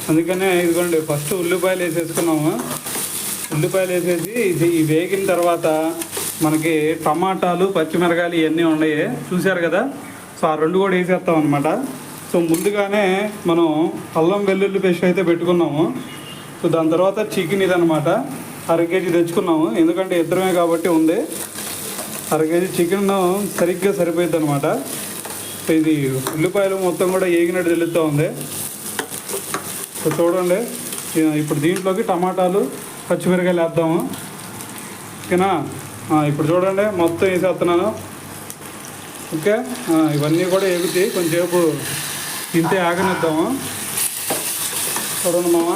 అందుకనే ఇదిగోండి ఫస్ట్ ఉల్లిపాయలు వేసేసుకున్నాము. ఉల్లిపాయలు వేసేసి ఇది వేగిన తర్వాత మనకి టమాటాలు పచ్చిమిరకాయలు ఇవన్నీ ఉన్నాయి చూశారు కదా. సో ఆ రెండు కూడా వేసేస్తాం అనమాట. సో ముందుగానే మనం అల్లం వెల్లుల్లి పేస్ట్ అయితే పెట్టుకున్నాము. సో దాని తర్వాత చికెన్ ఇదనమాట 1/2 కేజీ తెచ్చుకున్నాము. ఎందుకంటే ఇద్దరమే కాబట్టి ఉంది. 1/2 కేజీ చికెన్ సరిగ్గా సరిపోయింది అనమాట. సో ఇది ఉల్లిపాయలు మొత్తం కూడా వేగినట్టు తెలుస్తూ ఉంది. సో చూడండి, ఇప్పుడు దీంట్లోకి టమాటాలు పచ్చిమిరకాయలు వేద్దాము. ఓకేనా, ఇప్పుడు చూడండి మొత్తం వేసేస్తున్నాను. ఓకే, ఇవన్నీ కూడా ఎగుతాయి, కొంచెంసేపు ఇంతే ఆగనిద్దాము. చూడండి మామ,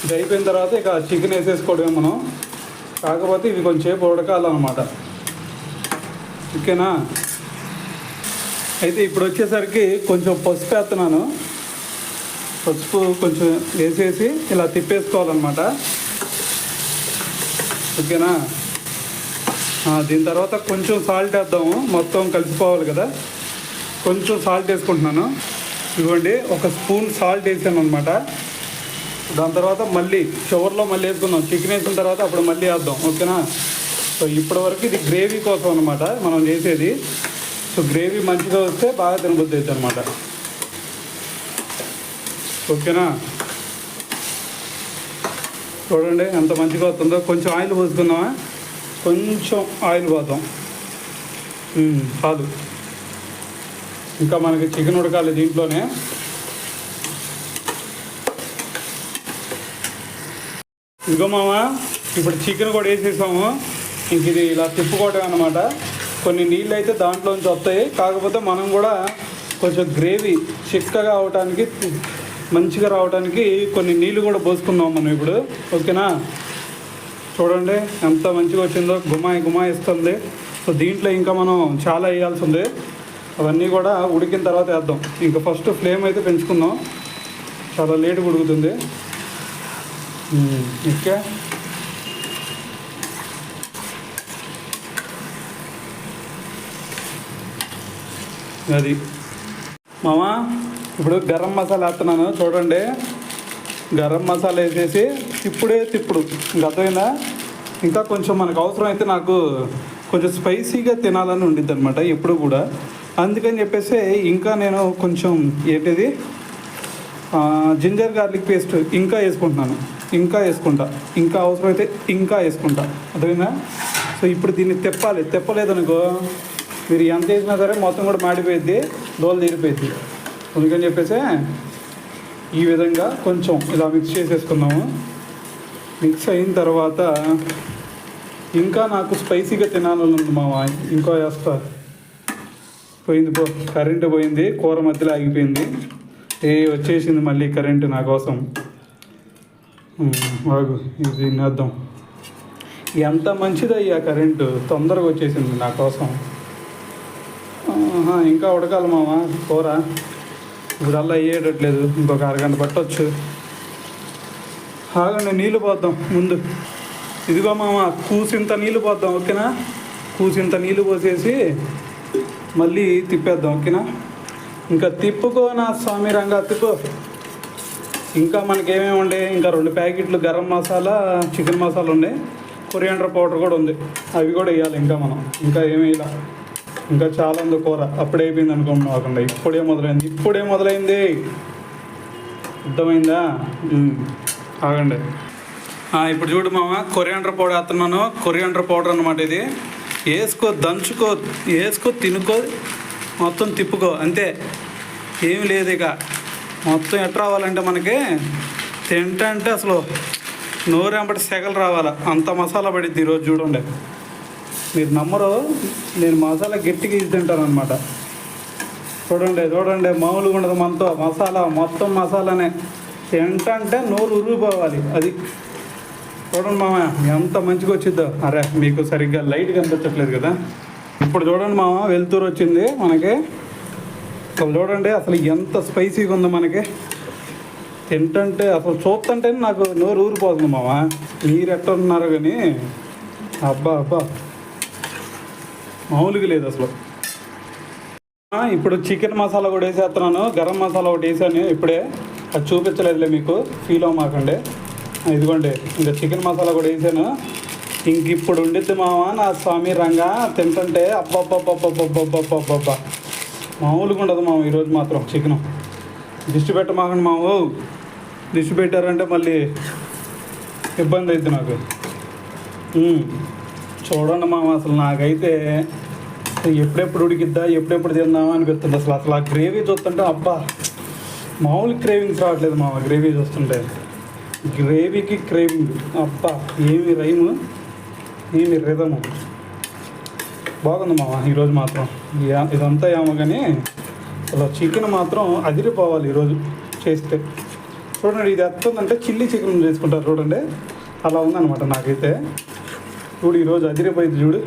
ఇది అయిపోయిన తర్వాత ఇక చికెన్ వేసేసుకోవడమే మనం. కాకపోతే ఇది కొంచెంసేపు ఉడకాలన్నమాట. ఓకేనా, అయితే ఇప్పుడు వచ్చేసరికి కొంచెం పసుపు వేస్తున్నాను. పసుపు కొంచెం వేసేసి ఇలా తిప్పేసుకోవాలన్నమాట. ఓకేనా, దీని తర్వాత కొంచెం సాల్ట్ వేద్దాము, మొత్తం కలిసిపోవాలి కదా. కొంచెం సాల్ట్ వేసుకుంటున్నాను. ఇదిగోండి 1 స్పూన్ సాల్ట్ వేసాను అనమాట. దాని తర్వాత మళ్ళీ చివరిలో మళ్ళీ వేసుకుందాం. చికెన్ వేసిన తర్వాత అప్పుడు మళ్ళీ వేద్దాం. ఓకేనా, సో ఇప్పటి వరకు ఇది గ్రేవీ కోసం అనమాట మనం చేసేది. సో గ్రేవీ మంచిగా వస్తే బాగా తినబుద్ధి అవుతుంది అనమాట. ఓకేనా, చూడండి ఎంత మంచిగా వస్తుందో. కొంచెం ఆయిల్ పోసుకుందామా, కొంచెం ఆయిల్ పోద్దాం చాలు. ఇంకా మనకి చికెన్ ఉడకాలి దీంట్లోనే. ఇదిగో మామ, ఇప్పుడు చికెన్ కూడా వేసేసాము. ఇంక ఇది ఇలా తిప్పుకోవటం అనమాట. కొన్ని నీళ్ళు అయితే దాంట్లోంచి వస్తాయి. కాకపోతే మనం కూడా కొంచెం గ్రేవీ చిక్కగా అవటానికి, మంచిగా రావడానికి కొన్ని నీళ్ళు కూడా పోసుకుందాం మనం ఇప్పుడు. ఓకేనా, చూడండి ఎంత మంచిగా వచ్చిందో, గుమాయి గుమాయి ఇస్తుంది. సో దీంట్లో ఇంకా మనం చాలా వేయాల్సి ఉంది. అవన్నీ కూడా ఉడికిన తర్వాత వేద్దాం. ఇంకా ఫస్ట్ ఫ్లేమ్ అయితే పెంచుకుందాం, చాలా లేట్గా ఉడుకుతుంది. ఓకే, అది మామా ఇప్పుడు గరం మసాలా వేస్తున్నాను. చూడండి, గరం మసాలా వేసేసి తిప్పుడు అర్థమైందా. ఇంకా కొంచెం మనకు అవసరం అయితే, నాకు కొంచెం స్పైసీగా తినాలని ఉండిద్ది అనమాట ఎప్పుడు కూడా. అందుకని చెప్పేసి ఇంకా నేను కొంచెం ఏంటిది జింజర్ గార్లిక్ పేస్ట్ ఇంకా వేసుకుంటున్నాను. ఇంకా అవసరమైతే ఇంకా వేసుకుంటా. అర్థమైందా. సో ఇప్పుడు దీన్ని తెప్పలేదనుకో, మీరు ఎంత వేసినా సరే మొత్తం కూడా మాడిపోయిద్ది, దోలు తీరిపోయిద్ది. అందుకని చెప్పేసి ఈ విధంగా కొంచెం ఇలా మిక్స్ చేసేసుకున్నాము. మిక్స్ అయిన తర్వాత ఇంకా నాకు స్పైసీగా తినాలని ఉంది మామ, ఇంకో వేస్తా. పోయింది కరెంటు పోయింది, కూర మధ్యలో ఆగిపోయింది. వచ్చేసింది మళ్ళీ కరెంటు నా కోసం. బాగు ఇది తినేద్దాం. ఎంత మంచిదయ్యా కరెంటు, తొందరగా వచ్చేసింది నా కోసం. ఇంకా ఉడకాలి మామ కూర. ఇప్పుడల్లా అయ్యేటట్లేదు, ఇంకొక 1/2 గంట పట్టవచ్చు. ఆగండి, నీళ్ళు పోద్దాం ముందు. ఇదిగో మామ, కూసింత నీళ్ళు పోద్దాం. ఓకేనా, కూసింత నీళ్ళు పోసేసి మళ్ళీ తిప్పేద్దాం. ఓకేనా, ఇంకా తిప్పుకో నా స్వామి రంగా తిప్పు. ఇంకా మనకేమేమి ఉండే, ఇంకా 2 ప్యాకెట్లు గరం మసాలా, చికెన్ మసాలా ఉండే, కొరియాండర్ పౌడర్ కూడా ఉంది. అవి కూడా వేయాలి ఇంకా మనం. ఇంకా ఏమి వేయాలి, ఇంకా చాలా ఉంది కూర. అప్పుడే అయిపోయింది అనుకోకుండా ఇప్పుడే మొదలైంది. అర్థమైందా. ఆగండి, ఇప్పుడు చూడు మామ, కొరియాండర్ పౌడర్ వేస్తున్నాను. కొరియాండర్ పౌడర్ అనమాట ఇది. వేసుకో తినుకో, మొత్తం తిప్పుకో, అంతే, ఏమి లేదు. ఇక మొత్తం ఎట్లా రావాలంటే మనకి తింటే అసలు నోరెంబటి సెగలు రావాలా, అంత మసాలా పడిద్ది ఈరోజు. చూడండి, మీరు నమ్మరు, నేను మసాలా గట్టిగా ఇచ్చి తింటాను అనమాట. చూడండి మామూలుగా ఉండదు మనతో మసాలా, మొత్తం మసాలానే. తింటే నోరు ఉరిగిపోవాలి. అది చూడండి మామ, ఎంత మంచిగా వచ్చిద్దో. అరే మీకు సరిగ్గా లైట్ కనిపించట్లేదు కదా. ఇప్పుడు చూడండి మామ, వెలుతురు వచ్చింది మనకి. అసలు చూడండి, అసలు ఎంత స్పైసీగా ఉందో మనకి. తింటే అసలు చూస్తుంటే నాకు నోరు ఊరిపోతుంది మామ. మీరు ఎట్లా ఉన్నారు కానీ అబ్బా మామూలుగా లేదు అసలు. ఇప్పుడు చికెన్ మసాలా కూడా వేసేస్తున్నాను. గరం మసాలా ఒకటి వేసాను ఇప్పుడే. అది చూపించలేదులే మీకు, ఫీల్ అవ్వమాకండి. ఇదిగోండి ఇంకా చికెన్ మసాలా కూడా వేసాను. ఇంక ఇప్పుడు ఉండిద్ది మామ నా స్వామి రంగా తింటుంటే అబ్బబ్బబ్బబ్బబ్బబ్బబ్బబ్బబ్బా మామూలుగా ఉండదు మామ. ఈరోజు మాత్రం చికెను దిష్టి పెట్టమాకండి మామ. దిష్టి పెట్టారంటే మళ్ళీ ఇబ్బంది అవుతుంది నాకు. చూడండి మామ, అసలు నాకైతే ఎప్పుడెప్పుడు ఉడికిద్దా ఎప్పుడెప్పుడు తిందామా అనిపిస్తుంది. అసలు ఆ గ్రేవీ చూస్తుంటే అబ్బా మామూలు క్రేవింగ్స్ రావట్లేదు మామ. గ్రేవీ చూస్తుంటే గ్రేవీకి క్రేవింగ్ అబ్బా, ఏమి రైము ఏమి రిధము. బాగుంది మామ ఈరోజు మాత్రం. ఇదంతా ఏమో కానీ అసలు చికెన్ మాత్రం అదిరిపోవాలి ఈరోజు చేస్తే. చూడండి ఇది ఎత్తుందంటే చిల్లీ చికెన్ చేసుకుంటారు చూడండి, అలా ఉందన్నమాట నాకైతే. చూడు ఈరోజు అదిరిపోయింది చూడు.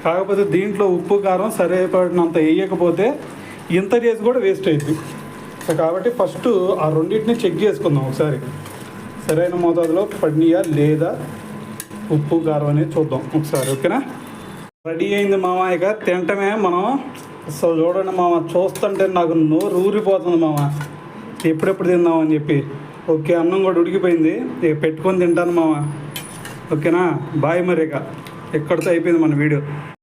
కాకపోతే దీంట్లో ఉప్పు కారం సరిపడినంత వేయకపోతే ఇంత చేసి కూడా వేస్ట్ అయింది. కాబట్టి ఫస్ట్ ఆ రెండింటిని చెక్ చేసుకుందాం ఒకసారి, సరైన మోతాదులో పడినాయా లేదా ఉప్పు కారం అనేది చూద్దాం ఒకసారి. ఓకేనా? రెడీ అయింది మామ, ఇక తింటమే మనం. అసలు చూడండి మామ, చూస్తుంటే నాకు నోరు ఊరిపోతుంది మామ, ఎప్పుడెప్పుడు తిందామని చెప్పి. ఓకే, అన్నం కూడా ఉడికిపోయింది, ఇక పెట్టుకొని తింటాను మామ. ఓకేనా? బాయ్ మరి. ఇక ఎక్కడితో అయిపోయింది మన వీడియో.